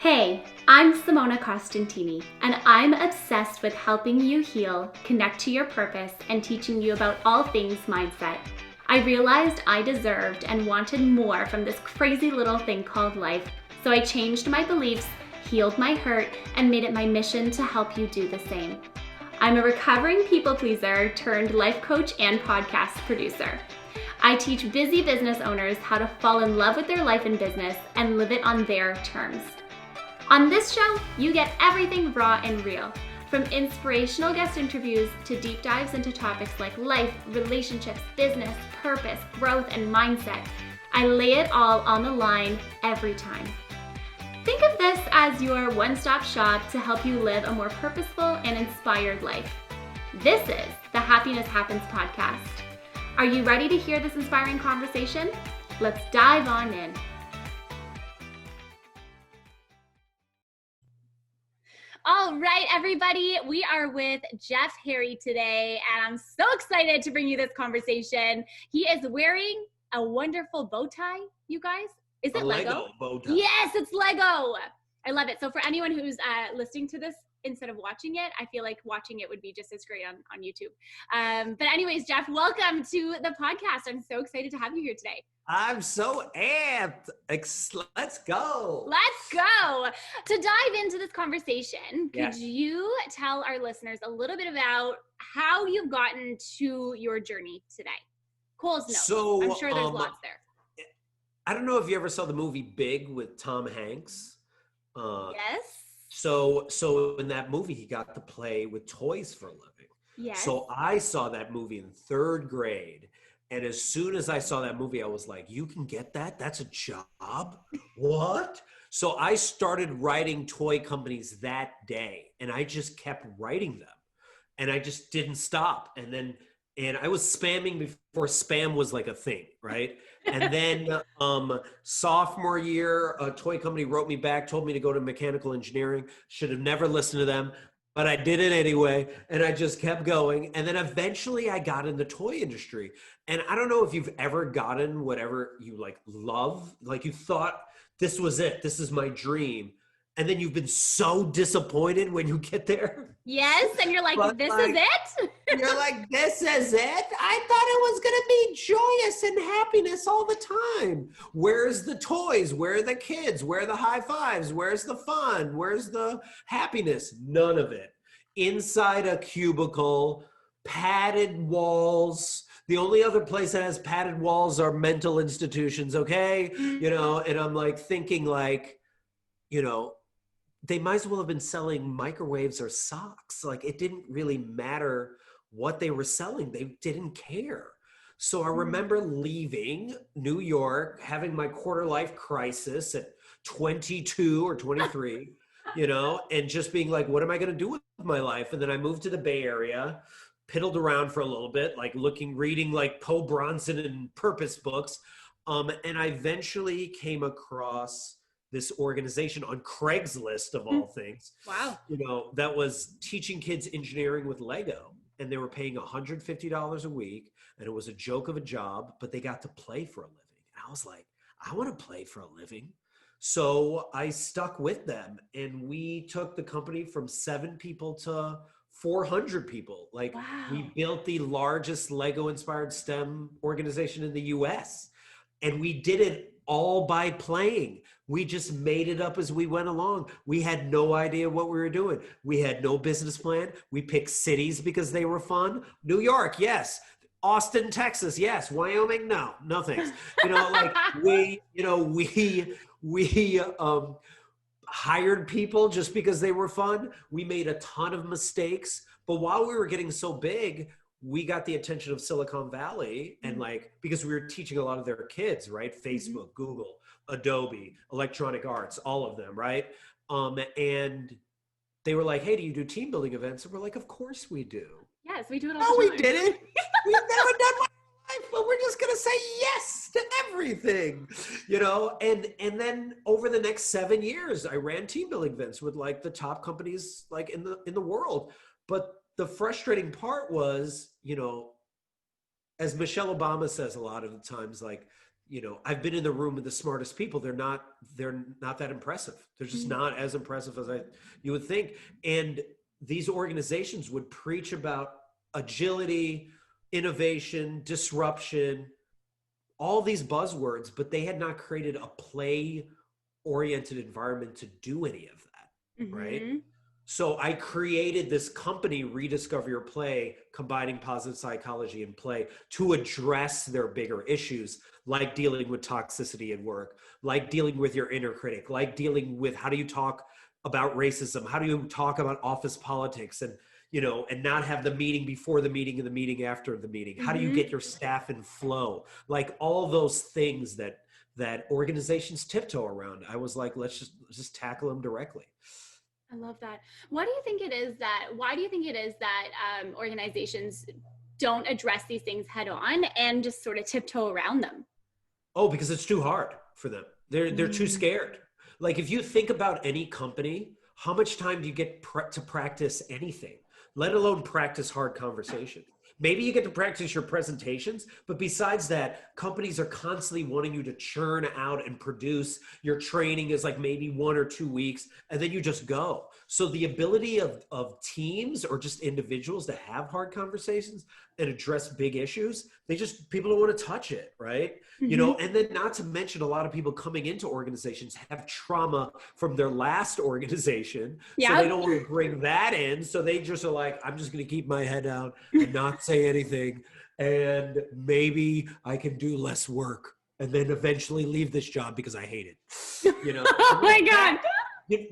Hey, I'm Simona Costantini, and I'm obsessed with helping you heal, connect to your purpose, and teaching you about all things mindset. I realized I deserved and wanted more from this crazy little thing called life, so I changed my beliefs, healed my hurt, and made it my mission to help you do the same. I'm a recovering people pleaser turned life coach and podcast producer. I teach busy business owners how to fall in love with their life and business and live it on their terms. On this show, you get everything raw and real, from inspirational guest interviews to deep dives into topics like life, relationships, business, purpose, growth, and mindset. I lay it all on the line every time. Think of this as your one-stop shop to help you live a more purposeful and inspired life. This is the Happiness Happens podcast. Are you ready to hear this inspiring conversation? Let's dive on in. All right, everybody, we are with Jeff Harry today, and I'm so excited to bring you this conversation. He is wearing a wonderful bow tie, you guys. Is it Lego bow tie? Yes, it's Lego. I love it. So for anyone who's listening to this instead of watching it, I feel like watching it would be just as great on YouTube. But anyways, Jeff, welcome to the podcast. I'm so excited to have you here today. I'm so amped. Let's go. Let's go. To dive into this conversation, could you tell our listeners a little bit about how you've gotten to your journey today? Cole's notes. So, I'm sure there's lots there. I don't know if you ever saw the movie Big with Tom Hanks. Yes. So in that movie, he got to play with toys for a living. Yes. So I saw that movie in third grade. And as soon as I saw that movie, I was like, you can get that? That's a job? What? So I started writing toy companies that day, and I just kept writing them. And I just didn't stop. And I was spamming before spam was like a thing, right? And then sophomore year, a toy company wrote me back, told me to go to mechanical engineering. Should have never listened to them, but I did it anyway. And I just kept going. And then eventually I got in the toy industry. And I don't know if you've ever gotten whatever you like love, like you thought this was it, this is my dream. And then you've been so disappointed when you get there. Yes, and you're like, this is it? You're like, this is it? I thought it was going to be joyous and happiness all the time. Where's the toys? Where are the kids? Where are the high fives? Where's the fun? Where's the happiness? None of it. Inside a cubicle, padded walls. The only other place that has padded walls are mental institutions, okay? Mm-hmm. You know, and I'm like thinking like, you know, they might as well have been selling microwaves or socks. Like it didn't really matter what they were selling. They didn't care. So I remember leaving New York, having my quarter life crisis at 22 or 23, you know, and just being like, what am I going to do with my life? And then I moved to the Bay Area, piddled around for a little bit, like reading like Poe Bronson and purpose books. And I eventually came across this organization on Craigslist of all things. Wow. You know, that was teaching kids engineering with Lego, and they were paying $150 a week, and it was a joke of a job, but they got to play for a living. And I was like, I want to play for a living. So I stuck with them, and we took the company from 7 people to 400 people. Like, wow. We built the largest Lego inspired STEM organization in the US, and we did it all by playing. We just made it up as we went along. We had no idea what we were doing. We had no business plan. We picked cities because they were fun. New York, yes. Austin, Texas, yes. Wyoming, no. No thanks. You know, like we hired people just because they were fun. We made a ton of mistakes. But while we were getting so big, we got the attention of Silicon Valley, and like, because we were teaching a lot of their kids, right? Facebook, Google, Adobe, Electronic Arts, all of them, right? And they were like, hey, do you do team building events? And we're like, of course we do. Yes, we do it all the time. No, we didn't. We've never done one in life, but we're just going to say yes to everything, you know? And then over the next 7 years, I ran team building events with like the top companies like in the world. But the frustrating part was, you know, as Michelle Obama says a lot of the times, like, I've been in the room with the smartest people. They're not that impressive. They're just not as impressive as you would think. And these organizations would preach about agility, innovation, disruption, all these buzzwords, but they had not created a play-oriented environment to do any of that, right? So I created this company, Rediscover Your Play, combining positive psychology and play to address their bigger issues, like dealing with toxicity at work, like dealing with your inner critic, like dealing with how do you talk about racism, how do you talk about office politics, and not have the meeting before the meeting and the meeting after the meeting. How do you get your staff in flow? Like all those things that organizations tiptoe around. I was like, let's just tackle them directly. I love that. Why do you think it is that organizations don't address these things head on and just sort of tiptoe around them? Oh, because it's too hard for them. They're too scared. Like if you think about any company, how much time do you get to practice anything, let alone practice hard conversation? Maybe you get to practice your presentations, but besides that, companies are constantly wanting you to churn out and produce. Your training is like maybe 1 or 2 weeks, and then you just go. So the ability of teams or just individuals to have hard conversations and address big issues, people don't want to touch it, right? And then not to mention a lot of people coming into organizations have trauma from their last organization. So they don't want to bring that in. So they just are like, I'm just going to keep my head down and not say anything. And maybe I can do less work and then eventually leave this job because I hate it. Oh my God.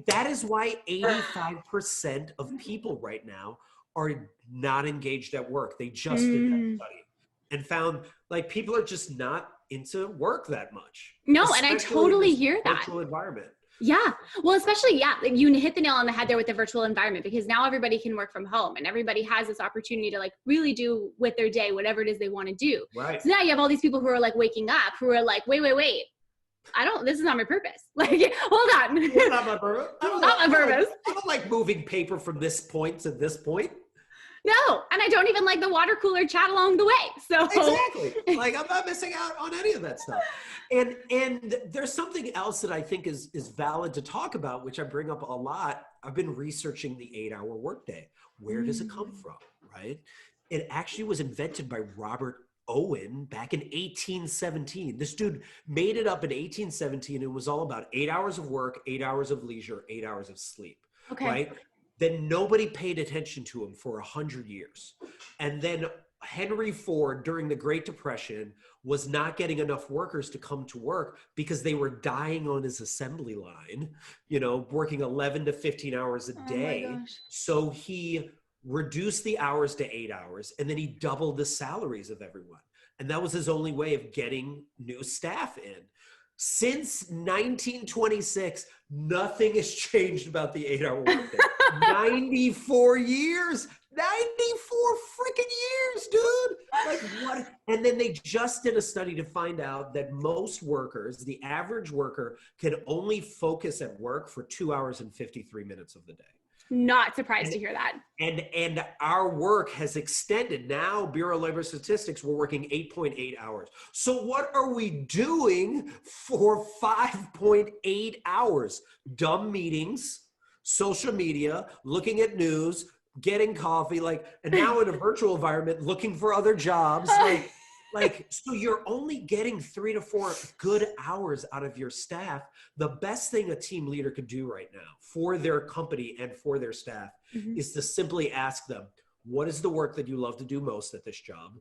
That is why 85% of people right now are not engaged at work. They just did that study and found like people are just not into work that much. No, and I totally hear that. Virtual environment. Yeah. Well, especially, you hit the nail on the head there with the virtual environment, because now everybody can work from home and everybody has this opportunity to like really do with their day, whatever it is they want to do. Right. So now you have all these people who are like waking up, who are like, wait. This is not my purpose. Like, hold on. It's not my purpose. Not my purpose. I don't like moving paper from this point to this point. No, and I don't even like the water cooler chat along the way. So exactly, like I'm not missing out on any of that stuff. And there's something else that I think is valid to talk about, which I bring up a lot. I've been researching the 8-hour workday. Where does it come from, right? It actually was invented by Robert Owen back in 1817. This dude made it up in 1817. It was all about 8 hours of work, 8 hours of leisure, 8 hours of sleep, right? Then nobody paid attention to him for 100 years. And then Henry Ford, during the Great Depression, was not getting enough workers to come to work because they were dying on his assembly line, working 11 to 15 hours a day. Oh my gosh. So he reduced the hours to 8 hours, and then he doubled the salaries of everyone. And that was his only way of getting new staff in. Since 1926, nothing has changed about the 8-hour workday. 94 years, 94 freaking years, dude. Like what? And then they just did a study to find out that most workers, the average worker, can only focus at work for 2 hours and 53 minutes of the day. Not surprised to hear that. And our work has extended. Now, Bureau of Labor Statistics, we're working 8.8 hours. So what are we doing for 5.8 hours? Dumb meetings, social media, looking at news, getting coffee, and now in a virtual environment, looking for other jobs. So you're only getting 3 to 4 good hours out of your staff. The best thing a team leader could do right now for their company and for their staff is to simply ask them, what is the work that you love to do most at this job?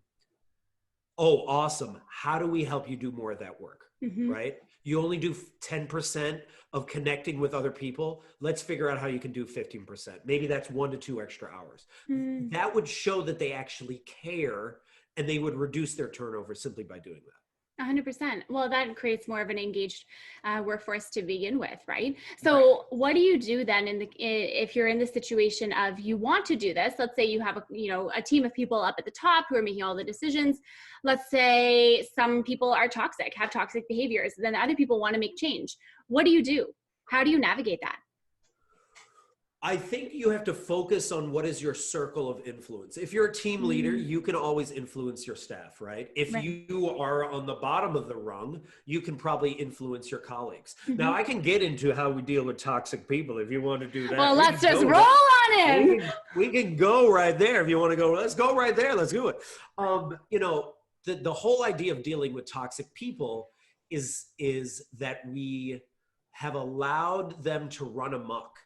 Oh, awesome. How do we help you do more of that work, right? You only do 10% of connecting with other people. Let's figure out how you can do 15%. Maybe that's 1 to 2 extra hours. That would show that they actually care, and they would reduce their turnover simply by doing that. 100%. Well, that creates more of an engaged workforce to begin with, right? So what do you do then if you're in the situation of you want to do this? Let's say you have a team of people up at the top who are making all the decisions. Let's say some people are toxic, have toxic behaviors, then other people want to make change. What do you do? How do you navigate that? I think you have to focus on what is your circle of influence. If you're a team leader, you can always influence your staff, right? If Right. you are on the bottom of the rung, you can probably influence your colleagues. Now, Mm-hmm. I can get into how we deal with toxic people if you want to do that. Well, We let's can just go roll on in. we can go right there if you want to go. Let's go right there. Let's do it. You know, the whole idea of dealing with toxic people is that we have allowed them to run amok.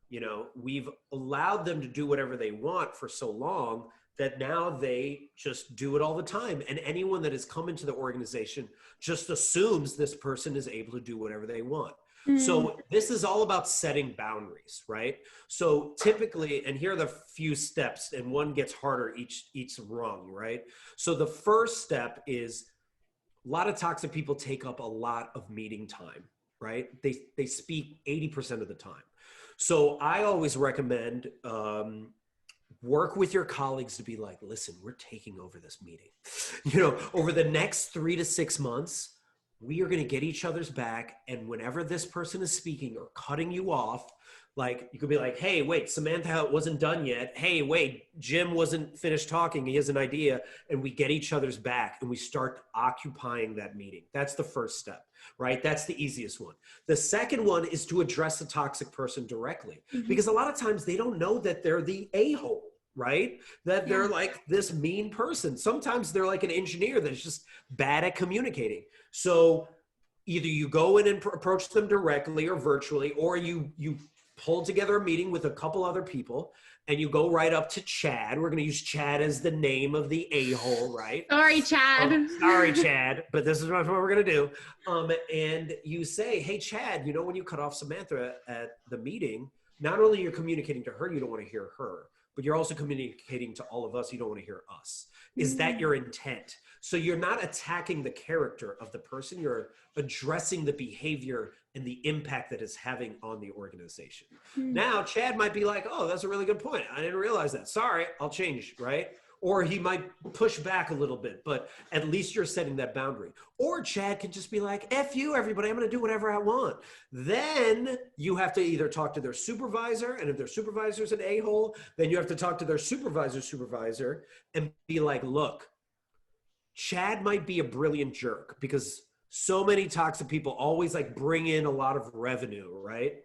You know, we've allowed them to do whatever they want for so long that now they just do it all the time. And anyone that has come into the organization just assumes this person is able to do whatever they want. So this is all about setting boundaries, right? So typically, and here are the few steps, and one gets harder each rung, right? So the first step is, a lot of toxic people take up a lot of meeting time, right? They speak 80% of the time. So I always recommend work with your colleagues to be like, listen, we're taking over this meeting. You know, over the next 3 to 6 months, we are going to get each other's back. And whenever this person is speaking or cutting you off, like you could be like, hey, wait, Samantha wasn't done yet. Hey, wait, Jim wasn't finished talking. He has an idea. And we get each other's back and we start occupying that meeting. That's the first step, right? That's the easiest one. The second one is to address the toxic person directly, because a lot of times they don't know that they're the a-hole, right? That they're like this mean person. Sometimes they're like an engineer that's just bad at communicating. So either you go in and approach them directly or virtually, or you pull together a meeting with a couple other people and you go right up to Chad. We're going to use Chad as the name of the a-hole, right? Sorry, Chad. Sorry, Chad, but this is what we're going to do. And you say, hey, Chad, you know, when you cut off Samantha at the meeting, not only you're communicating to her, you don't want to hear her, but you're also communicating to all of us. You don't want to hear us. Is that your intent? So you're not attacking the character of the person. You're addressing the behavior and the impact that it's having on the organization. Now, Chad might be like, oh, that's a really good point. I didn't realize that. Sorry, I'll change, right? Or he might push back a little bit, but at least you're setting that boundary. Or Chad can just be like, F you, everybody, I'm going to do whatever I want. Then you have to either talk to their supervisor, and if their supervisor's an a-hole, then you have to talk to their supervisor and be like, look, Chad might be a brilliant jerk because so many toxic people always like bring in a lot of revenue, right?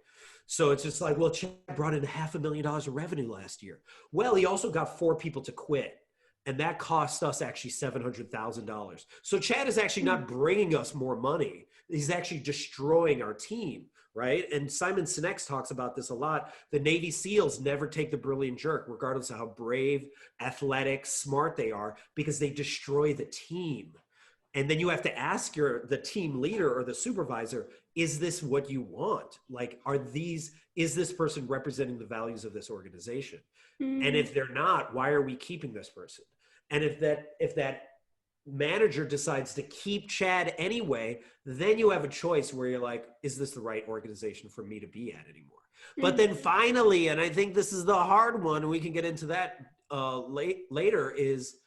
So it's just like, well, Chad brought in $500,000 of revenue last year. Well, he also got 4 people to quit. And that cost us actually $700,000. So Chad is actually not bringing us more money. He's actually destroying our team, right? And Simon Sinek talks about this a lot. The Navy SEALs never take the brilliant jerk, regardless of how brave, athletic, smart they are, because they destroy the team. And then you have to ask the team leader or the supervisor, is this what you want? Like, is this person representing the values of this organization? And if they're not, why are we keeping this person? And if that manager decides to keep Chad anyway, then you have a choice where you're like, is this the right organization for me to be at anymore? But then finally, and I think this is the hard one, and we can get into that later, is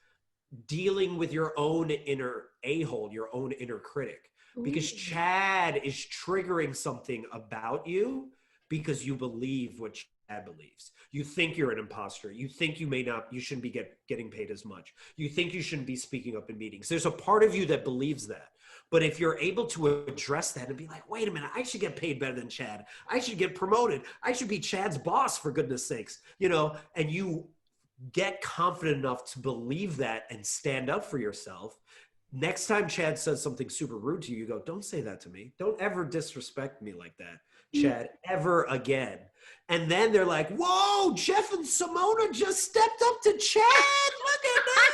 dealing with your own inner a-hole, your own inner critic. Because Chad is triggering something about you because you believe what Chad believes. You think you're an imposter. You think you shouldn't be getting paid as much. You think you shouldn't be speaking up in meetings. There's a part of you that believes that. But if you're able to address that and be like, wait a minute, I should get paid better than Chad. I should get promoted. I should be Chad's boss, for goodness sakes, you know, and you get confident enough to believe that and stand up for yourself. Next time Chad says something super rude to you, you go, don't say that to me. Don't ever disrespect me like that, Chad, ever again. And then they're like, whoa, Jeff and Simona just stepped up to Chad. Look at that.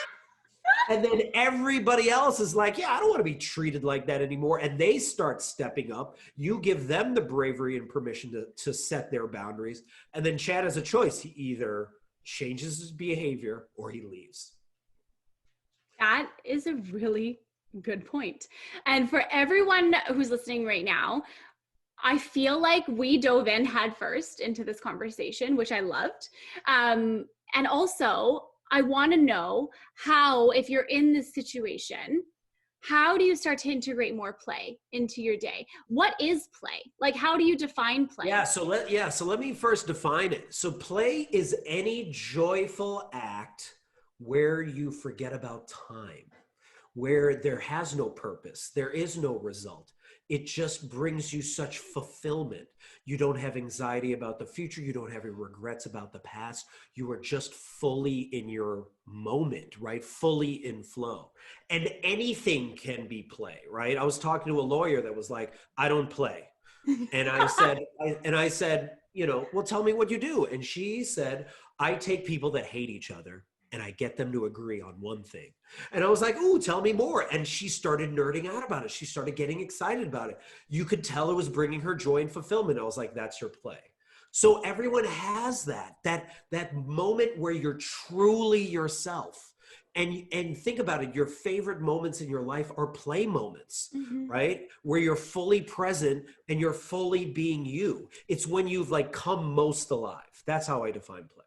And then everybody else is like, yeah, I don't want to be treated like that anymore. And they start stepping up. You give them the bravery and permission to set their boundaries. And then Chad has a choice. He either changes his behavior or he leaves. That is a really good point. And for everyone who's listening right now, I feel like we dove in head first into this conversation, which I loved. And also, I want to know how, if you're in this situation, how do you start to integrate more play into your day? What is play? Like, how do you define play? So let me first define it. So play is any joyful act where you forget about time, where there has no purpose, there is no result. It just brings you such fulfillment. You don't have anxiety about the future. You don't have any regrets about the past. You are just fully in your moment, right? Fully in flow. And anything can be play, right? I was talking to a lawyer that was like, I don't play. And I said, you know, well, tell me what you do. And she said, I take people that hate each other and I get them to agree on one thing. And I was like, ooh, tell me more. And she started nerding out about it. She started getting excited about it. You could tell it was bringing her joy and fulfillment. I was like, that's your play. So everyone has that moment where you're truly yourself. And think about it, your favorite moments in your life are play moments, right? Where you're fully present and you're fully being you. It's when you've like come most alive. That's how I define play.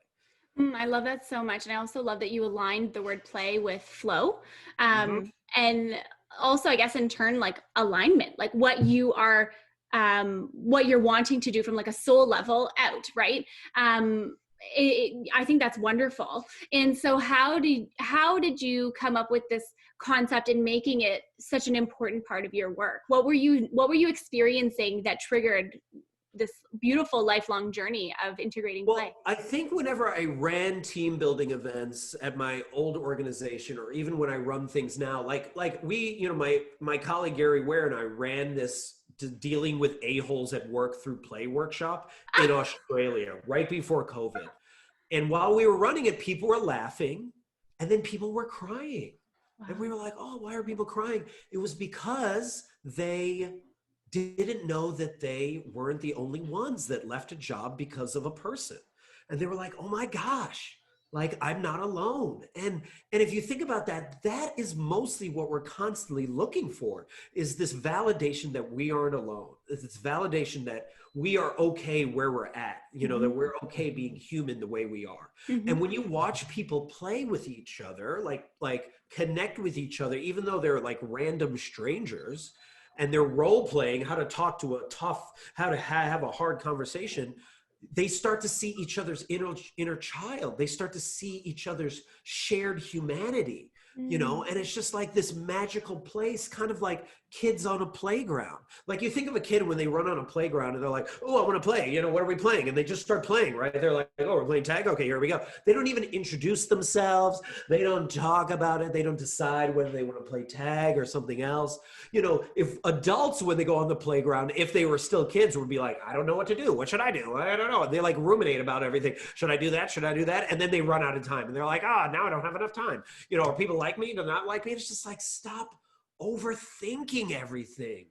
I love that so much. And I also love that you aligned the word play with flow. And also, I guess, in turn, like alignment, like what you are, what you're wanting to do from like a soul level out, right? I think that's wonderful. And so how did you come up with this concept and making it such an important part of your work? What were you experiencing that triggered this beautiful lifelong journey of integrating play? I think whenever I ran team building events at my old organization, or even when I run things now, like we, you know, my colleague Gary Ware and I ran this dealing with a-holes at work through play workshop in Australia right before COVID. And while we were running it, people were laughing and then people were crying. Wow. And we were like, oh, why are people crying? It was because they didn't know that they weren't the only ones that left a job because of a person. And they were like, oh my gosh, like I'm not alone. And if you think about that, that is mostly what we're constantly looking for, is this validation that we aren't alone. It's this validation that we are okay where we're at, you know, that we're okay being human the way we are. And when you watch people play with each other, like connect with each other, even though they're like random strangers, and they're role playing how to talk to how to have a hard conversation, they start to see each other's inner child. They start to see each other's shared humanity, you know, and it's just like this magical place, kind of like kids on a playground. Like you think of a kid when they run on a playground and they're like, oh, I want to play, you know, what are we playing? And they just start playing, right? They're like, oh, we're playing tag. Okay, here we go. They don't even introduce themselves. They don't talk about it. They don't decide whether they want to play tag or something else. You know, if adults, when they go on the playground, if they were still kids, would be like, I don't know what to do. What should I do? I don't know. They like ruminate about everything. Should I do that? Should I do that? And then they run out of time and they're like, now I don't have enough time. You know, are people like me? Do not like me? It's just like, stop overthinking everything,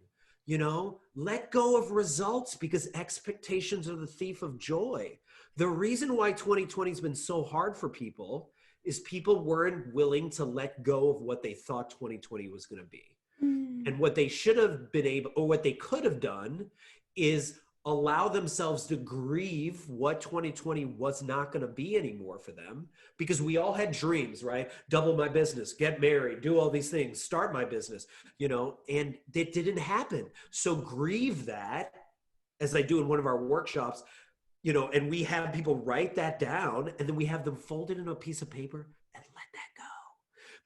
you know, let go of results, because expectations are the thief of joy. The reason why 2020 has been so hard for people is people weren't willing to let go of what they thought 2020 was going to be. And what they should have been able, or what they could have done, is allow themselves to grieve what 2020 was not going to be anymore for them, because we all had dreams, right? Double my business, get married, do all these things, start my business, you know, and it didn't happen. So grieve that, as I do in one of our workshops, you know, and we have people write that down, and then we have them fold it in a piece of paper and let that go.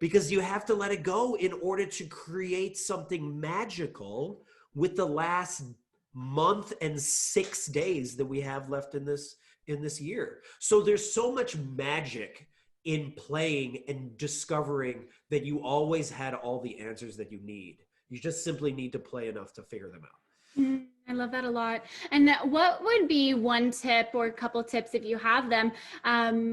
Because you have to let it go in order to create something magical with the last month and 6 days that we have left in this year. So there's so much magic in playing and discovering that you always had all the answers that you need. You just simply need to play enough to figure them out. I love that a lot. And what would be one tip or a couple tips, if you have them,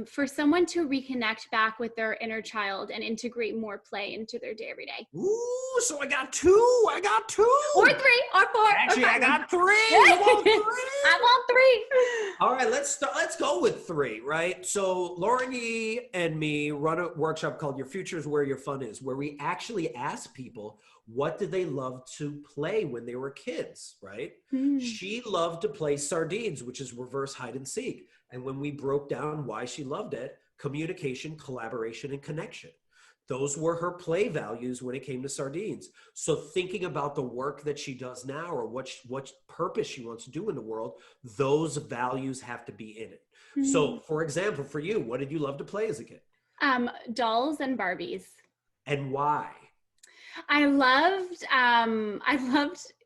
for someone to reconnect back with their inner child and integrate more play into their day every day? Ooh, so I got two. Or three, or four. Actually, or I got three. I want three. I want three. All right, let's go with three, right? So Lauren Yee and me run a workshop called Your Future is Where Your Fun Is, where we actually ask people, what did they love to play when they were kids, right? She loved to play sardines, which is reverse hide and seek. And when we broke down why she loved it, communication, collaboration, and connection. those were her play values when it came to sardines. So thinking about the work that she does now, or what purpose she wants to do in the world, those values have to be in it. So for example, for you, what did you love to play as a kid? Dolls and Barbies. And why? I loved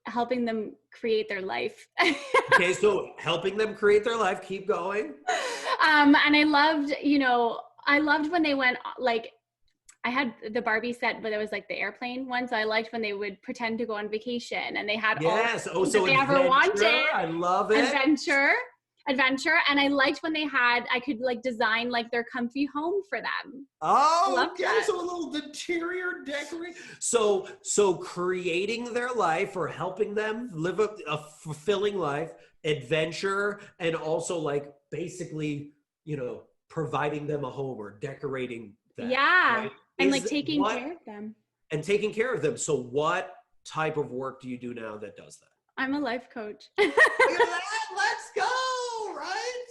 helping them create their life. Okay, so helping them create their life, keep going. And I loved when they went, like, I had the Barbie set, but it was like the airplane one. So I liked when they would pretend to go on vacation and they had yes. all So that they ever wanted. I love it. Adventure. And I liked when I could like design like their comfy home for them. Oh, okay. That. So a little interior decorating. So creating their life or helping them live a fulfilling life, adventure, and also like basically, providing them a home or decorating that. Yeah. Right? And like taking care of them. And taking care of them. So what type of work do you do now that does that? I'm a life coach. Look at that. Let's go, right?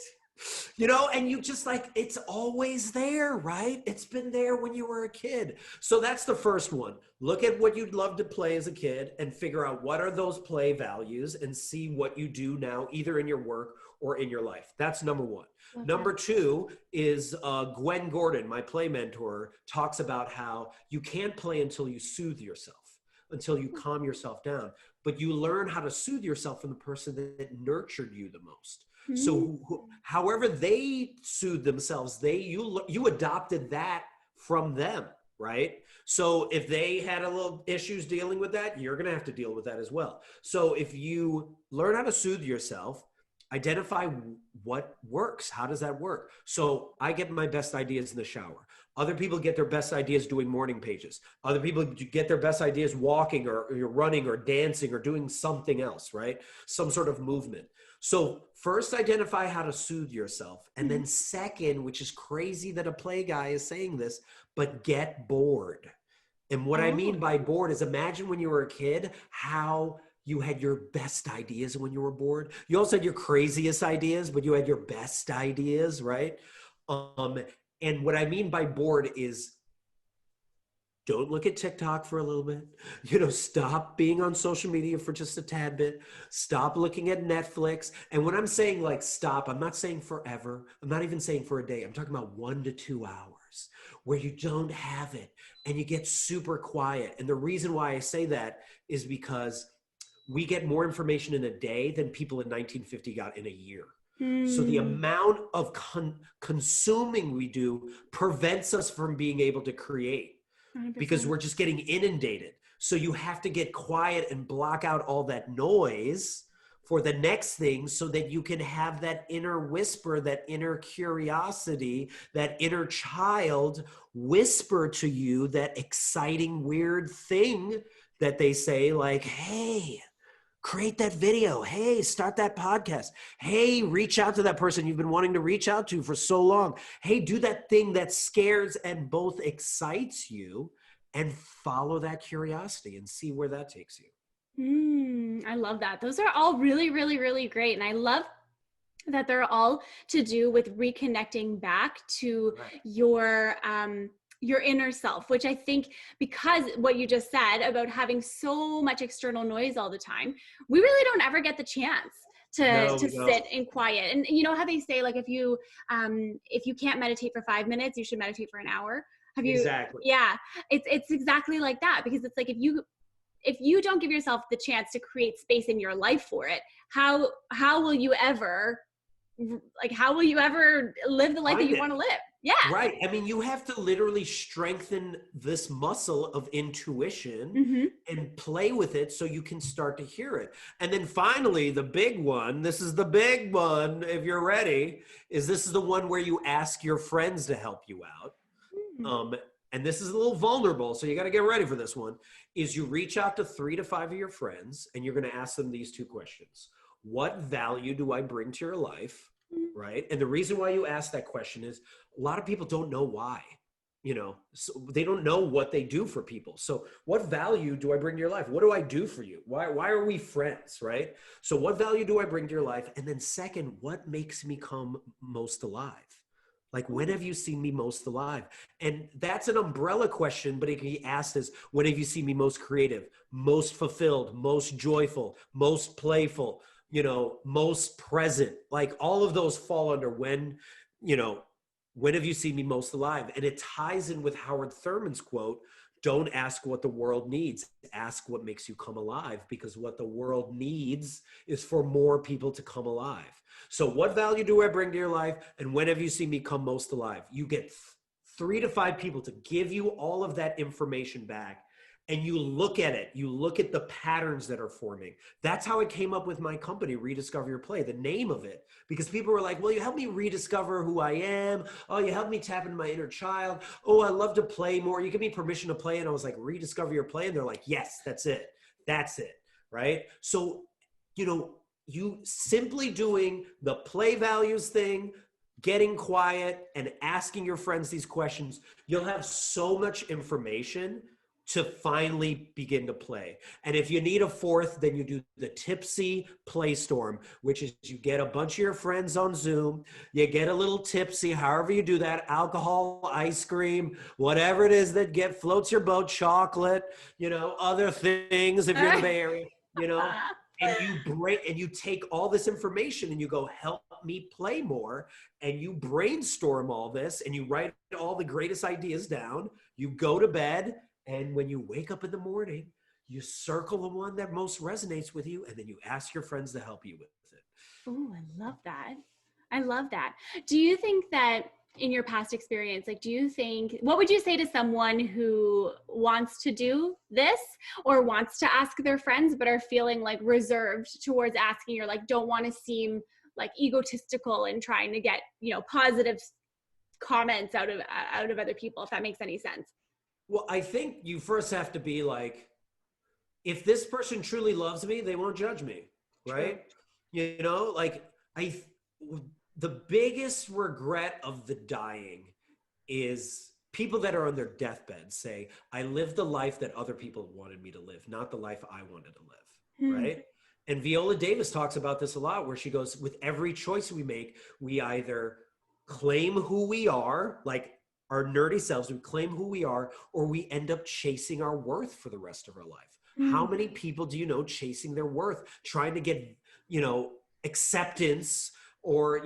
And you just like, it's always there, right? It's been there when you were a kid. So that's the first one. Look at what you'd love to play as a kid and figure out what are those play values and see what you do now, either in your work or in your life. That's number one. Okay. Number two is Gwen Gordon, my play mentor, talks about how you can't play until you soothe yourself, until you calm yourself down. But you learn how to soothe yourself from the person that nurtured you the most. Mm-hmm. So however they soothe themselves, you adopted that from them, right? So if they had a little issues dealing with that, you're going to have to deal with that as well. So if you learn how to soothe yourself, identify what works. How does that work? So I get my best ideas in the shower. Other people get their best ideas doing morning pages. Other people get their best ideas walking or running or dancing or doing something else, right? Some sort of movement. So first identify how to soothe yourself. And then second, which is crazy that a play guy is saying this, but get bored. And what I mean by bored is imagine when you were a kid, how you had your best ideas when you were bored. You also had your craziest ideas, but you had your best ideas, right? And what I mean by bored is don't look at TikTok for a little bit. Stop being on social media for just a tad bit. Stop looking at Netflix. And when I'm saying like stop, I'm not saying forever. I'm not even saying for a day. I'm talking about 1 to 2 hours where you don't have it and you get super quiet. And the reason why I say that is because we get more information in a day than people in 1950 got in a year. So the amount of consuming we do prevents us from being able to create 100%. Because we're just getting inundated. So you have to get quiet and block out all that noise for the next thing so that you can have that inner whisper, that inner curiosity, that inner child whisper to you that exciting, weird thing that they say like, hey, create that video. Hey, start that podcast. Hey, reach out to that person you've been wanting to reach out to for so long. Hey, do that thing that scares and both excites you and follow that curiosity and see where that takes you. I love that. Those are all really, really, really great. And I love that they're all to do with reconnecting back to your inner self, which I think, because what you just said about having so much external noise all the time, we really don't ever get the chance to sit in quiet. And you know how they say, like, if you can't meditate for 5 minutes, you should meditate for an hour. Have you? Exactly. Yeah, it's exactly like that, because it's like, if you don't give yourself the chance to create space in your life for it, how will you ever live the life that you want to live? Yeah. Right. I mean, you have to literally strengthen this muscle of intuition and play with it so you can start to hear it. And then finally, the big one, this is the big one, if you're ready, this is the one where you ask your friends to help you out. And this is a little vulnerable, so you got to get ready for this one, is you reach out to 3 to 5 of your friends and you're going to ask them these 2 questions. What value do I bring to your life? Right? And the reason why you ask that question is a lot of people don't know why, so they don't know what they do for people. So what value do I bring to your life? What do I do for you? Why are we friends? Right? So what value do I bring to your life? And then second, what makes me come most alive? Like, when have you seen me most alive? And that's an umbrella question, but it can be asked as, when have you seen me most creative, most fulfilled, most joyful, most playful, most present? Like, all of those fall under when have you seen me most alive? And it ties in with Howard Thurman's quote, don't ask what the world needs, ask what makes you come alive, because what the world needs is for more people to come alive. So what value do I bring to your life? And when have you seen me come most alive? You get 3 to 5 people to give you all of that information back. And you look at it, you look at the patterns that are forming. That's how I came up with my company, Rediscover Your Play, the name of it, because people were like, well, you help me rediscover who I am. Oh, you help me tap into my inner child. Oh, I love to play more. You give me permission to play. And I was like, Rediscover Your Play. And they're like, yes, that's it. That's it. Right. So, you simply doing the play values thing, getting quiet and asking your friends these questions, you'll have so much information to finally begin to play. And if you need a fourth, then you do the tipsy play storm, which is you get a bunch of your friends on Zoom, you get a little tipsy, however you do that, alcohol, ice cream, whatever it is that floats your boat, chocolate, other things if you're in the Bay Area, and you take all this information and you go, help me play more. And you brainstorm all this and you write all the greatest ideas down. You go to bed. And when you wake up in the morning, you circle the one that most resonates with you, and then you ask your friends to help you with it. Oh, I love that. I love that. Do you think that in your past experience, what would you say to someone who wants to do this or wants to ask their friends, but are feeling like reserved towards asking, or like don't want to seem like egotistical and trying to get, positive comments out of other people, if that makes any sense? Well, I think you first have to be like, if this person truly loves me, they won't judge me, right? True. The biggest regret of the dying is people that are on their deathbed say, I lived the life that other people wanted me to live, not the life I wanted to live, right? And Viola Davis talks about this a lot, where she goes, with every choice we make, we either claim who we are, like our nerdy selves, we claim who we are, or we end up chasing our worth for the rest of our life. How many people do you know chasing their worth, trying to get, acceptance or,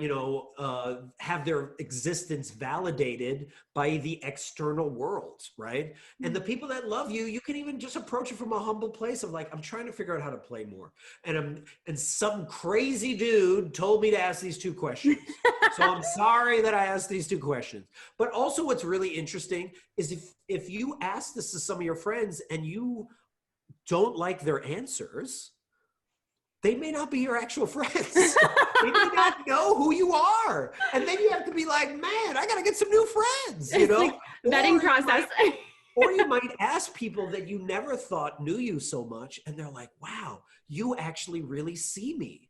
have their existence validated by the external world, right? And the people that love you, you can even just approach it from a humble place of like, I'm trying to figure out how to play more. And some crazy dude told me to ask these 2 questions. So I'm sorry that I asked these 2 questions. But also what's really interesting is if you ask this to some of your friends and you don't like their answers, they may not be your actual friends. They may not know who you are. And then you have to be like, man, I got to get some new friends, Like vetting process. Or you might ask people that you never thought knew you so much. And they're like, wow, you actually really see me.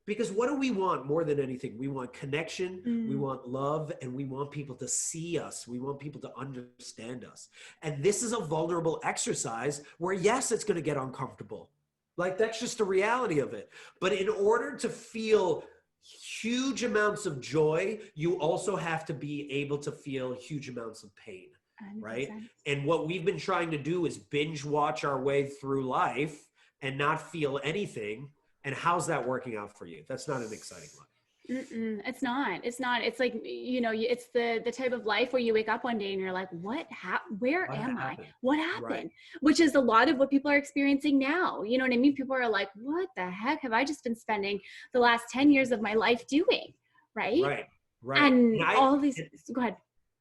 Because what do we want more than anything? We want connection, we want love, and we want people to see us. We want people to understand us. And this is a vulnerable exercise where, yes, it's going to get uncomfortable. Like, that's just the reality of it. But in order to feel huge amounts of joy, you also have to be able to feel huge amounts of pain, 100%. Right? And what we've been trying to do is binge watch our way through life and not feel anything. And how's that working out for you? That's not an exciting life. It's not. It's like, it's the type of life where you wake up one day and you're like, where am I? What happened? Right. Which is a lot of what people are experiencing now. You know what I mean? People are like, what the heck have I just been spending the last 10 years of my life doing? Right. And all these, go ahead.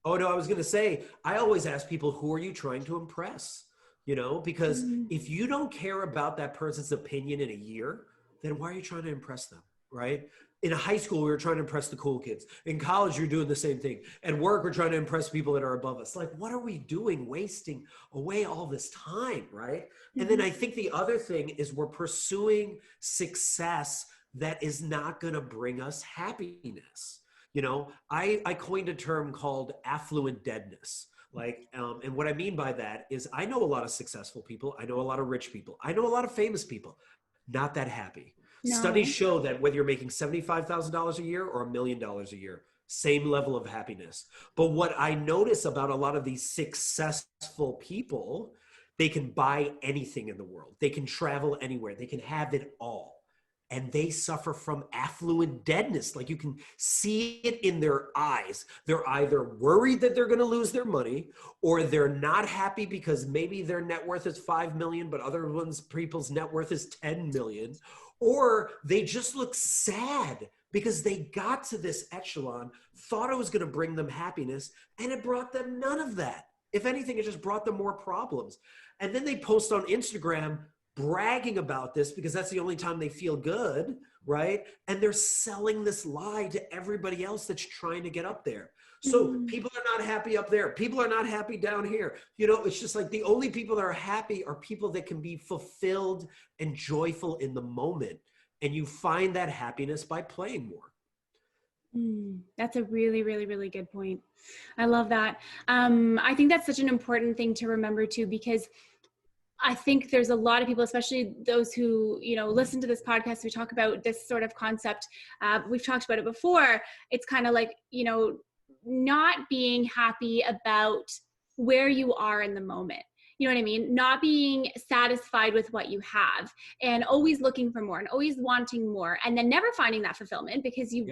Oh no, I was going to say, I always ask people, who are you trying to impress? Because if you don't care about that person's opinion in a year, then why are you trying to impress them? Right? In high school, we were trying to impress the cool kids. In college, you're doing the same thing. At work, we're trying to impress people that are above us. Like, what are we doing wasting away all this time, right? And then I think the other thing is we're pursuing success that is not going to bring us happiness. I coined a term called affluent deadness. And what I mean by that is I know a lot of successful people. I know a lot of rich people. I know a lot of famous people. Not that happy. No. Studies show that whether you're making $75,000 a year or $1 million a year, same level of happiness. But what I notice about a lot of these successful people, they can buy anything in the world. They can travel anywhere. They can have it all. And they suffer from affluent deadness. Like you can see it in their eyes. They're either worried that they're going to lose their money, or they're not happy because maybe their net worth is 5 million, but other people's net worth is 10 million. Or they just look sad because they got to this echelon, thought it was going to bring them happiness, and it brought them none of that. If anything, it just brought them more problems. And then they post on Instagram bragging about this because that's the only time they feel good, right? And they're selling this lie to everybody else that's trying to get up there. So people are not happy up there. People are not happy down here. You know, it's just like the only people that are happy are people that can be fulfilled and joyful in the moment. And you find that happiness by playing more. That's a really, really, really good point. I love that. I think that's such an important thing to remember too, because I think there's a lot of people, especially those who, you know, listen to this podcast, we talk about this sort of concept. We've talked about it before. It's kind of like, you know, not being happy about where you are in the moment. You know what I mean? Not being satisfied with what you have and always looking for more and always wanting more, and then never finding that fulfillment because you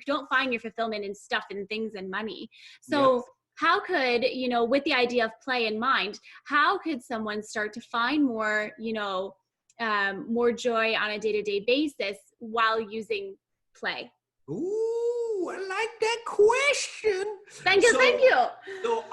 don't find your fulfillment in stuff and things and money. So how could, you know, with the idea of play in mind, how could someone start to find more, you know, more joy on a day-to-day basis while using play? Ooh, I like that question. Thank you. So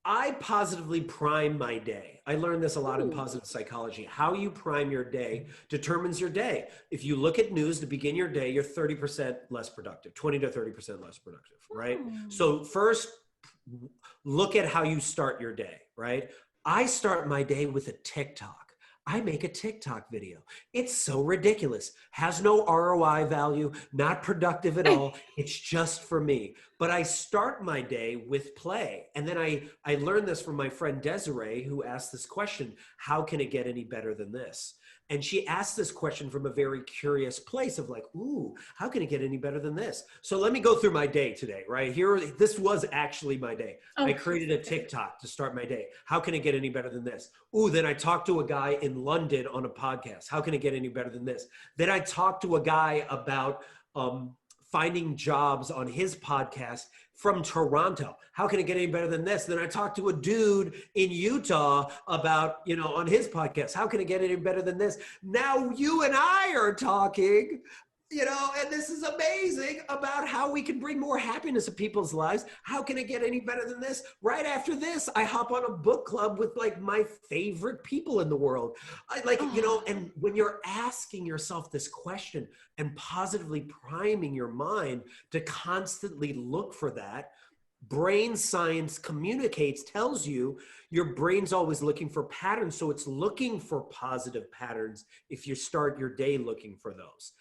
I positively prime my day. I learned this a lot in positive psychology. How you prime your day determines your day. If you look at news to begin your day, you're 30% less productive, 20 to 30% less productive, right? So first, look at how you start your day, right? I start my day with a TikTok. I make a TikTok video. It's so ridiculous. Has no ROI value, not productive at all. It's just for me. But I start my day with play. And then I learned this from my friend Desiree, who asked this question, how can it get any better than this? And she asked this question from a very curious place of like, ooh, how can it get any better than this? So let me go through my day today, right? This was actually my day. I created a TikTok to start my day. How can it get any better than this? Ooh, then I talked to a guy in London on a podcast. How can it get any better than this? Then I talked to a guy about finding jobs on his podcast from Toronto. How can it get any better than this? Then I talked to a dude in Utah about, you know, on his podcast. How can it get any better than this? Now you and I are talking, you know, and this is amazing about how we can bring more happiness to people's lives. How can it get any better than this? Right after this, I hop on a book club with like my favorite people in the world. You know, and when you're asking yourself this question and positively priming your mind to constantly look for that, brain science tells you your brain's always looking for patterns. So it's looking for positive patterns if you start your day looking for those.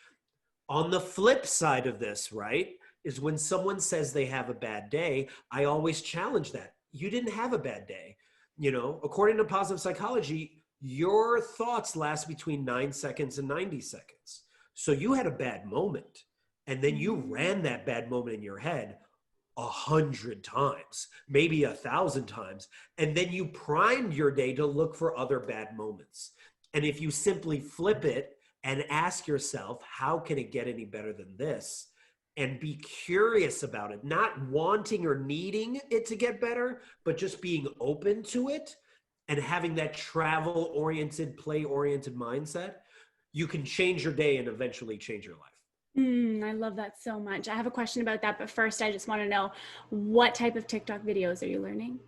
On the flip side of this, right, is when someone says they have a bad day, I always challenge that. You didn't have a bad day. You know, according to positive psychology, your thoughts last between 9 seconds and 90 seconds. So you had a bad moment, and then you ran that bad moment in your head 100 times, maybe 1,000 times, and then you primed your day to look for other bad moments. And if you simply flip it and ask yourself, how can it get any better than this? And be curious about it, not wanting or needing it to get better, but just being open to it and having that travel-oriented, play-oriented mindset, you can change your day and eventually change your life. I love that so much. I have a question about that, but first I just want to know, what type of TikTok videos are you learning?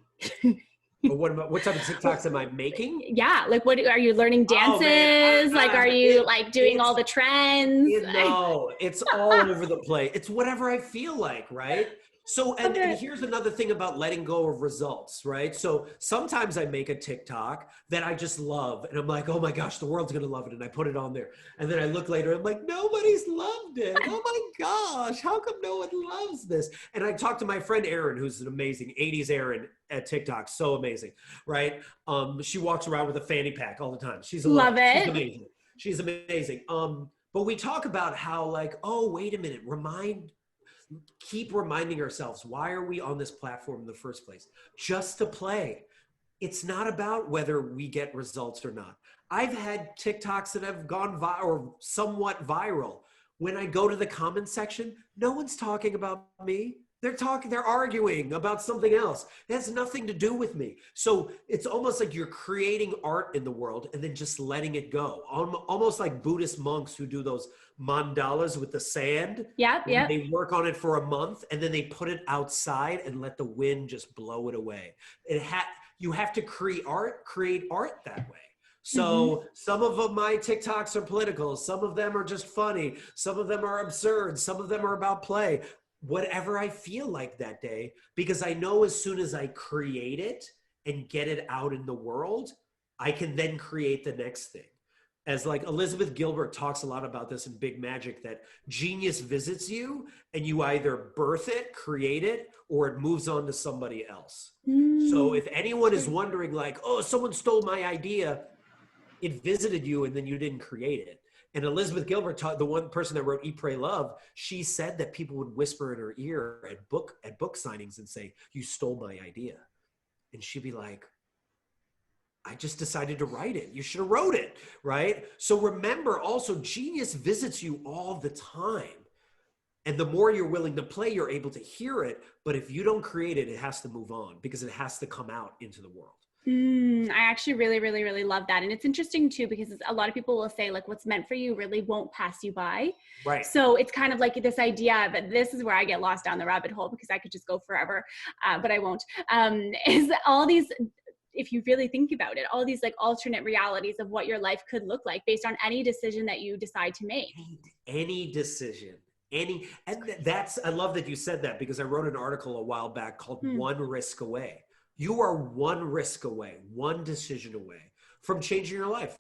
What type of TikToks am I making? Yeah, like what are you learning dances? Like are you like doing all the trends? No, it's all over the place. It's whatever I feel like, right? So, and here's another thing about letting go of results, right? So sometimes I make a TikTok that I just love and I'm like, oh my gosh, the world's gonna love it. And I put it on there. And then I look later, I'm like, nobody's loved it. Oh my gosh, how come no one loves this? And I talked to my friend Erin, who's an amazing 80s Erin at TikTok, so amazing, right? She walks around with a fanny pack all the time. She's amazing. She's amazing. But we talk about how like, oh, wait a minute, keep reminding ourselves, why are we on this platform in the first place? Just to play. It's not about whether we get results or not. I've had TikToks that have gone viral or somewhat viral. When I go to the comment section, no one's talking about me. They're arguing about something else. It has nothing to do with me. So it's almost like you're creating art in the world and then just letting it go. Almost like Buddhist monks who do those mandalas with the sand. Yep, yep. They work on it for a month and then they put it outside and let the wind just blow it away. You have to create art that way. So some of my TikToks are political. Some of them are just funny. Some of them are absurd. Some of them are about play. Whatever I feel like that day, because I know as soon as I create it and get it out in the world, I can then create the next thing. As like Elizabeth Gilbert talks a lot about this in Big Magic, that genius visits you and you either birth it, create it, or it moves on to somebody else. So if anyone is wondering like, oh, someone stole my idea, it visited you and then you didn't create it. And Elizabeth Gilbert, the one person that wrote Eat, Pray, Love, she said that people would whisper in her ear at book signings and say, you stole my idea. And she'd be like, I just decided to write it. You should have wrote it, right? So remember also, genius visits you all the time. And the more you're willing to play, you're able to hear it. But if you don't create it, it has to move on because it has to come out into the world. I actually really, really, really love that. And it's interesting too, because a lot of people will say like what's meant for you really won't pass you by. Right. So it's kind of like this idea, but this is where I get lost down the rabbit hole because I could just go forever, but I won't, is all these, if you really think about it, all these like alternate realities of what your life could look like based on any decision that you decide to make. Any decision. And I love that you said that because I wrote an article a while back called One Risk Away. You are one risk away, one decision away from changing your life.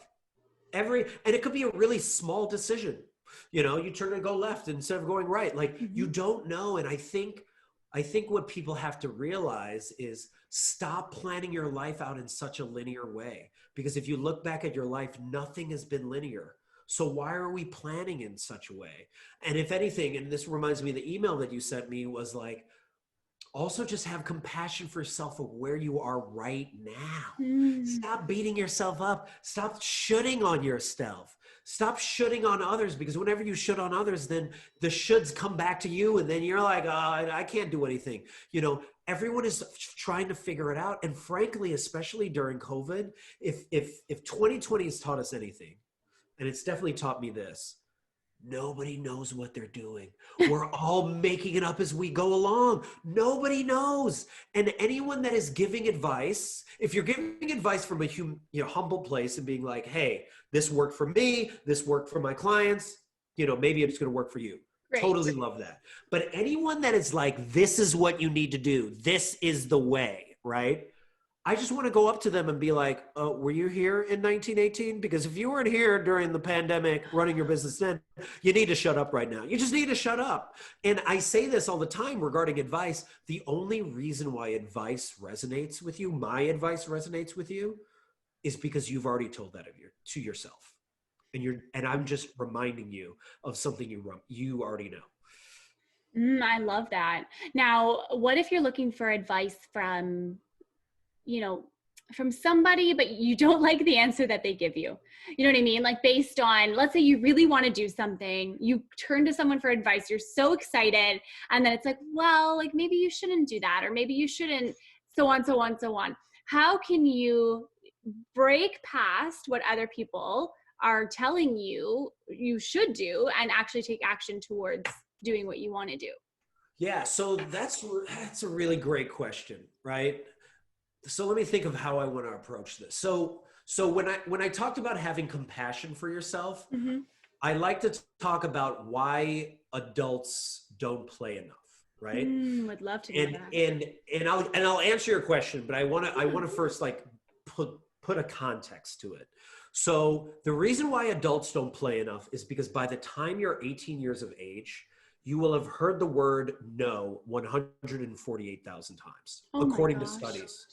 And it could be a really small decision. You know, you turn and go left instead of going right. Like you don't know. And I think what people have to realize is stop planning your life out in such a linear way. Because if you look back at your life, nothing has been linear. So why are we planning in such a way? And if anything, and this reminds me, the email that you sent me was like, also just have compassion for yourself of where you are right now. Stop beating yourself up. Stop shooting on yourself. Stop shooting on others, because whenever you should on others, then the shoulds come back to you. And then you're like, oh, I can't do anything. You know, everyone is trying to figure it out. And frankly, especially during COVID, if 2020 has taught us anything, and it's definitely taught me this, nobody knows what they're doing. We're all making it up as we go along. Nobody knows. And anyone that is giving advice, if you're giving advice from a humble place and being like, hey, this worked for me, this worked for my clients, maybe it's going to work for you. Great. Totally love that. But anyone that is like, this is what you need to do, this is the way, right? I just want to go up to them and be like, were you here in 1918? Because if you weren't here during the pandemic running your business then, you need to shut up right now. You just need to shut up. And I say this all the time regarding advice. The only reason why advice resonates with you, my advice resonates with you, is because you've already told that to yourself. And I'm just reminding you of something you already know. I love that. Now, what if you're looking for advice from somebody, but you don't like the answer that they give you? You know what I mean? Like based on, let's say you really want to do something, you turn to someone for advice, you're so excited. And then it's like, well, like maybe you shouldn't do that, or maybe you shouldn't, so on, so on, so on. How can you break past what other people are telling you you should do and actually take action towards doing what you want to do? Yeah. So that's a really great question, right? So let me think of how I want to approach this. So when I talked about having compassion for yourself, I like to talk about why adults don't play enough, right? Would love to know that. And I'll answer your question, but I want to first like put a context to it. So the reason why adults don't play enough is because by the time you're 18 years of age, you will have heard the word no 148,000 times, according to studies.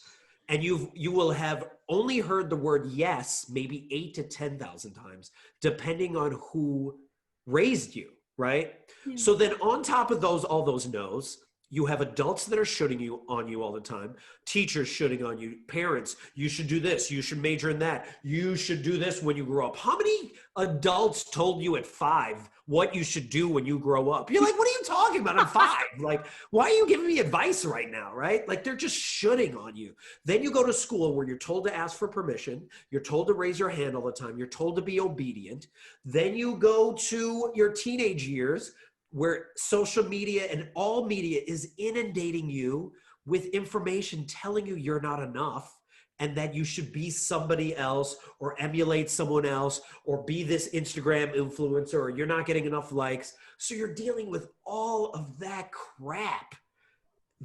And you will have only heard the word yes maybe 8,000 to 10,000 times, depending on who raised you, right? Yeah. So then on top of all those no's, you have adults that are shooting on you all the time, teachers shooting on you, parents, you should do this, you should major in that, you should do this when you grow up. How many adults told you at 5 what you should do when you grow up? You're like, what are you talking about? I'm 5. Like, why are you giving me advice right now, right? Like, they're just shooting on you. Then you go to school where you're told to ask for permission, you're told to raise your hand all the time, you're told to be obedient. Then you go to your teenage years, where social media and all media is inundating you with information telling you you're not enough and that you should be somebody else or emulate someone else or be this Instagram influencer or you're not getting enough likes. So you're dealing with all of that crap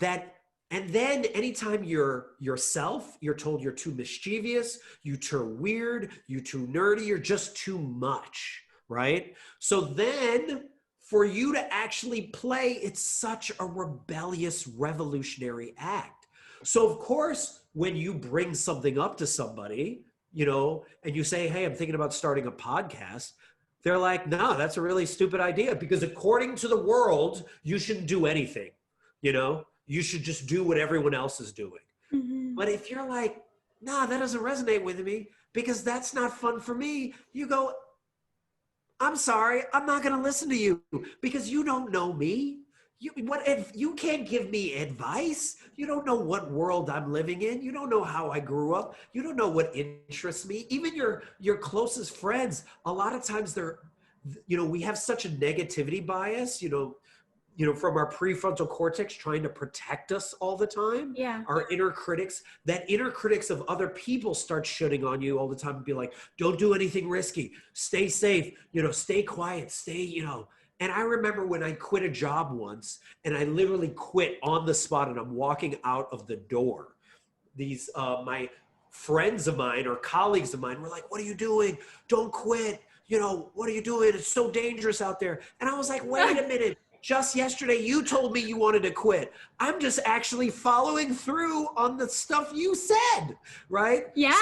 and then anytime you're yourself, you're told you're too mischievous, you're too weird, you're too nerdy, you're just too much, right? So then for you to actually play, it's such a rebellious, revolutionary act. So of course, when you bring something up to somebody, and you say, hey, I'm thinking about starting a podcast, they're like, no, that's a really stupid idea because according to the world, you shouldn't do anything. You should just do what everyone else is doing. Mm-hmm. But if you're like, nah, that doesn't resonate with me because that's not fun for me, you go, I'm sorry, I'm not going to listen to you because you don't know me. You can't give me advice. You don't know what world I'm living in. You don't know how I grew up. You don't know what interests me. Even your closest friends, a lot of times we have such a negativity bias, from our prefrontal cortex trying to protect us all the time. Yeah. Our inner critics, that inner critics of other people start shooting on you all the time and be like, don't do anything risky, stay safe, stay quiet, And I remember when I quit a job once and I literally quit on the spot and I'm walking out of the door. These, my friends of mine or colleagues of mine were like, what are you doing? Don't quit. What are you doing? It's so dangerous out there. And I was like, wait a minute. Just yesterday, you told me you wanted to quit. I'm just actually following through on the stuff you said, right? Yeah.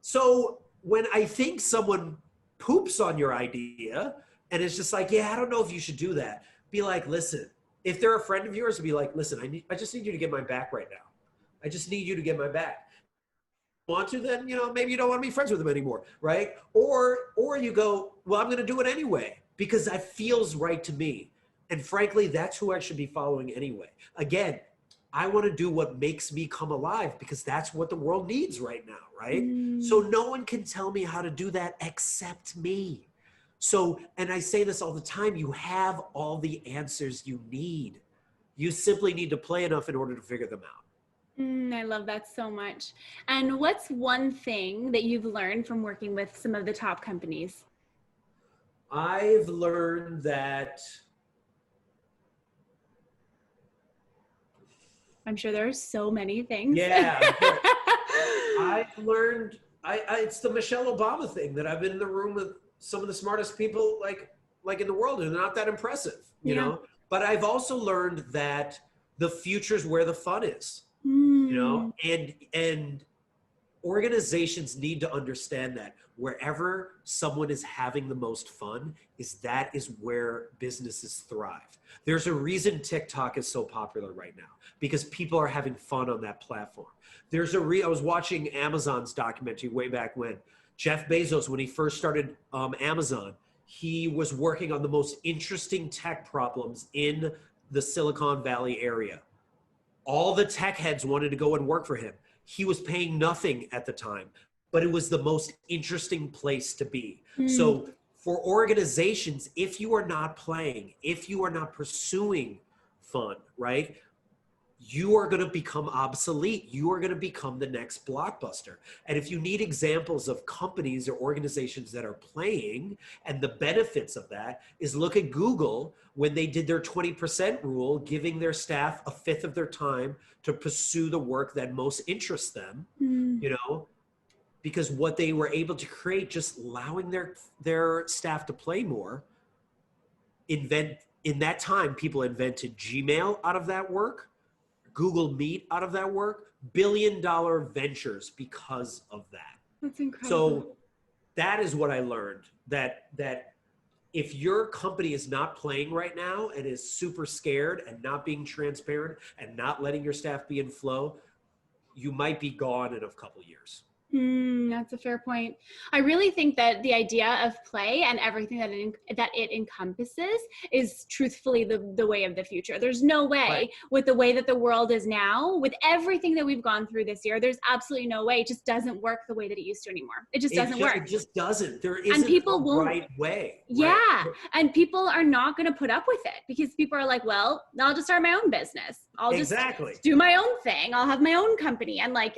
So when I think someone poops on your idea and it's just like, yeah, I don't know if you should do that. Be like, listen, if they're a friend of yours, be like, listen, I just need you to get my back right now. I just need you to get my back. Want to, then, maybe you don't want to be friends with them anymore, right? Or you go, well, I'm going to do it anyway because that feels right to me. And frankly, that's who I should be following anyway. Again, I want to do what makes me come alive because that's what the world needs right now, right? So no one can tell me how to do that except me. So, and I say this all the time, you have all the answers you need. You simply need to play enough in order to figure them out. I love that so much. And what's one thing that you've learned from working with some of the top companies? I've learned that I'm sure there are so many things. Yeah. I've learned, it's the Michelle Obama thing that I've been in the room with some of the smartest people like in the world and they're not that impressive, you know? But I've also learned that the future's where the fun is, and organizations need to understand that wherever someone is having the most fun that is where businesses thrive. There's a reason TikTok is so popular right now because people are having fun on that platform. I was watching Amazon's documentary way back when. Jeff Bezos, when he first started Amazon, he was working on the most interesting tech problems in the Silicon Valley area. All the tech heads wanted to go and work for him. He was paying nothing at the time, but it was the most interesting place to be. So for organizations, if you are not playing, if you are not pursuing fun, right, you are going to become obsolete. You are going to become the next Blockbuster. And if you need examples of companies or organizations that are playing and the benefits of that is look at Google when they did their 20% rule, giving their staff a fifth of their time to pursue the work that most interests them, because what they were able to create, just allowing their staff to play more, in that time, people invented Gmail out of that work, Google Meet out of that work, billion-dollar ventures because of that. That's incredible. So that is what I learned, that if your company is not playing right now and is super scared and not being transparent and not letting your staff be in flow, you might be gone in a couple of years. That's a fair point. I really think that the idea of play and everything that it encompasses is truthfully the way of the future. There's no way, Right. with the way that the world is now, with everything that we've gone through this year, there's absolutely no way. It just doesn't work the way that it used to anymore. It just doesn't work. It just doesn't. There And isn't people a won't, right way. yeah. Right? And people are not going to put up with it because people are like, well, I'll just start my own business. I'll just do my own thing. I'll have my own company. And like,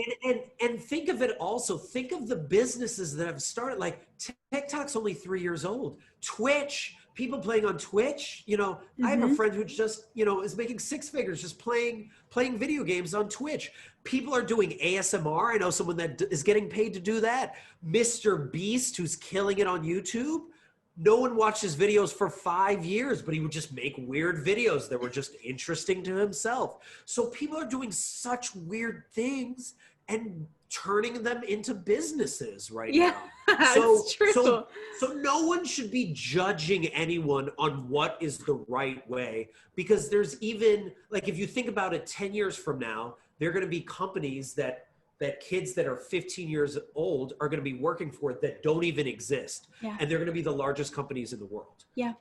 and think of it also, think of the businesses that have started, like TikTok's only 3 years old. Twitch, people playing on Twitch, you know, I have a friend who just, you know, is making 6 figures just playing video games on Twitch. People are doing ASMR. I know someone that is getting paid to do that. Mr. Beast, who's killing it on YouTube. No one watched his videos for 5 years, but he would just make weird videos that were just interesting to himself. So people are doing such weird things and turning them into businesses right now. So, it's true. So no one should be judging anyone on what is the right way, because there's even, like, if you think about it, 10 years from now, there are going to be companies that kids that are 15 years old are going to be working for that don't even exist. Yeah. And they're going to be the largest companies in the world. Yeah.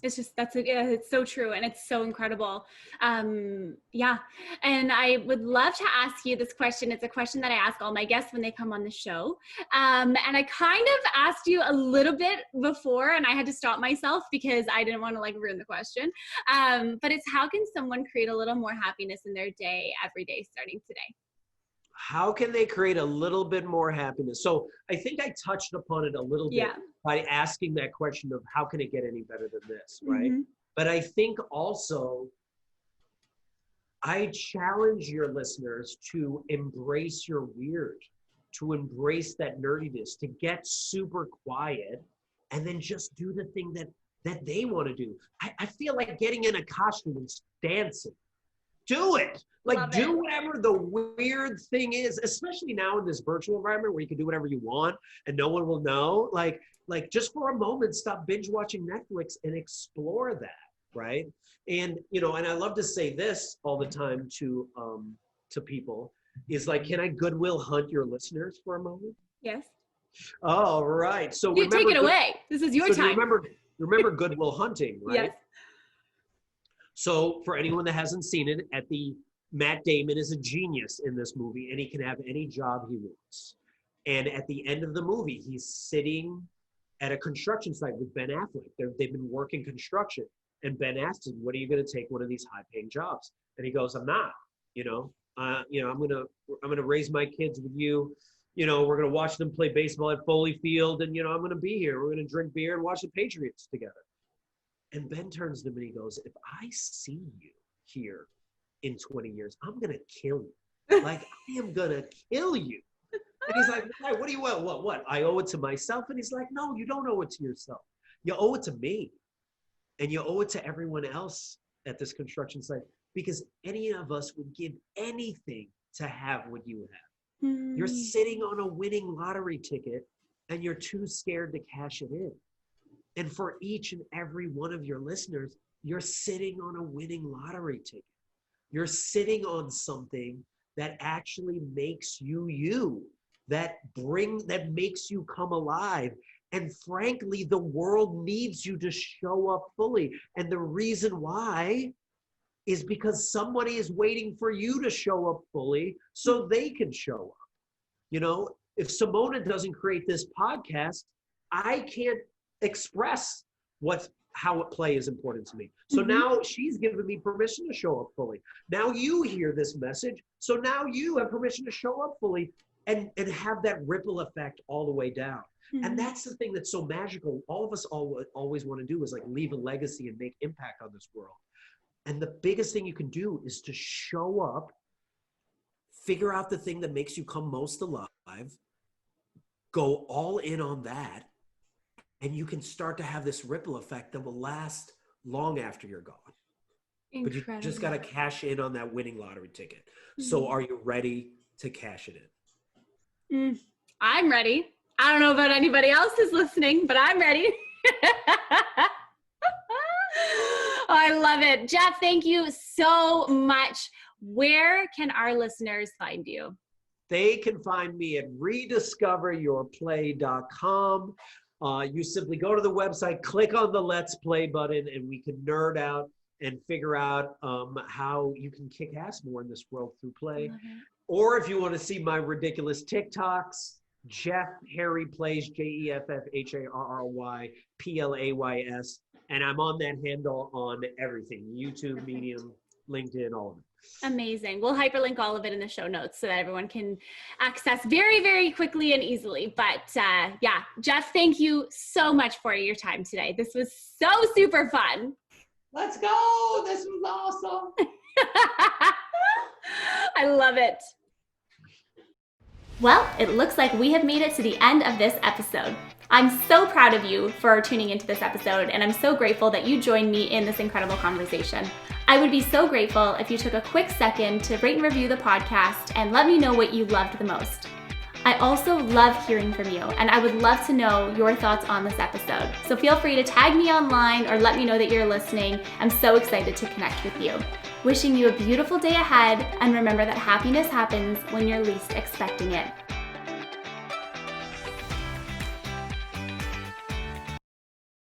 It's just, it's so true. And it's so incredible. Yeah. And I would love to ask you this question. It's a question that I ask all my guests when they come on the show. And I kind of asked you a little bit before, and I had to stop myself because I didn't want to like ruin the question. But it's, how can someone create a little more happiness in their day every day starting today? How can they create a little bit more happiness? So I think I touched upon it a little bit by asking that question of how can it get any better than this, right? But I think also I challenge your listeners to embrace your weird, to embrace that nerdiness, to get super quiet and then just do the thing that they want to do. I feel like getting in a costume and dancing. Do it. Like, do whatever the weird thing is, especially now in this virtual environment where you can do whatever you want and no one will know. Like just for a moment, stop binge watching Netflix and explore that, right? And, you know, and I love to say this all the time to people is like, can I Goodwill Hunt your listeners for a moment? Yes. All right. So you take it away. This is your time. Remember Goodwill Hunting, right? Yes. So for anyone that hasn't seen it, Matt Damon is a genius in this movie and he can have any job he wants. And at the end of the movie, he's sitting at a construction site with Ben Affleck. They've been working construction. And Ben asked him, when are you going to take one of these high-paying jobs? And he goes, I'm not, I'm going to raise my kids with you. You know, we're going to watch them play baseball at Foley Field. And, I'm going to be here. We're going to drink beer and watch the Patriots together. And Ben turns to him and he goes, if I see you here in 20 years, I'm going to kill you. Like, I am going to kill you. And he's like, what do you want? What? I owe it to myself? And he's like, no, you don't owe it to yourself. You owe it to me. And you owe it to everyone else at this construction site, because any of us would give anything to have what you have. You're sitting on a winning lottery ticket and you're too scared to cash it in. And for each and every one of your listeners, you're sitting on a winning lottery ticket. You're sitting on something that actually makes you, that makes you come alive. And frankly, the world needs you to show up fully. And the reason why is because somebody is waiting for you to show up fully so they can show up. If Simona doesn't create this podcast, I can't express how play is important to me. So now she's given me permission to show up fully. Now you hear this message. So now you have permission to show up fully and have that ripple effect all the way down. And that's the thing that's so magical. All of us always want to do is like leave a legacy and make impact on this world. And the biggest thing you can do is to show up, figure out the thing that makes you come most alive, go all in on that, and you can start to have this ripple effect that will last long after you're gone. Incredible. But you just got to cash in on that winning lottery ticket. So are you ready to cash it in? I'm ready. I don't know about anybody else who's listening, but I'm ready. Oh, I love it. Jeff, thank you so much. Where can our listeners find you? They can find me at rediscoveryourplay.com. You simply go to the website, click on the Let's Play button, and we can nerd out and figure out how you can kick ass more in this world through play. Or if you want to see my ridiculous TikToks, Jeff Harry Plays, JeffHarryPlays, and I'm on that handle on everything, YouTube, Medium, LinkedIn, all of it. Amazing. We'll hyperlink all of it in the show notes so that everyone can access very, very quickly and easily. But yeah, Jeff, thank you so much for your time today. This was so super fun. Let's go. This was awesome. I love it. Well, it looks like we have made it to the end of this episode. I'm so proud of you for tuning into this episode, and I'm so grateful that you joined me in this incredible conversation. I would be so grateful if you took a quick second to rate and review the podcast and let me know what you loved the most. I also love hearing from you, and I would love to know your thoughts on this episode. So feel free to tag me online or let me know that you're listening. I'm so excited to connect with you. Wishing you a beautiful day ahead, and remember that happiness happens when you're least expecting it.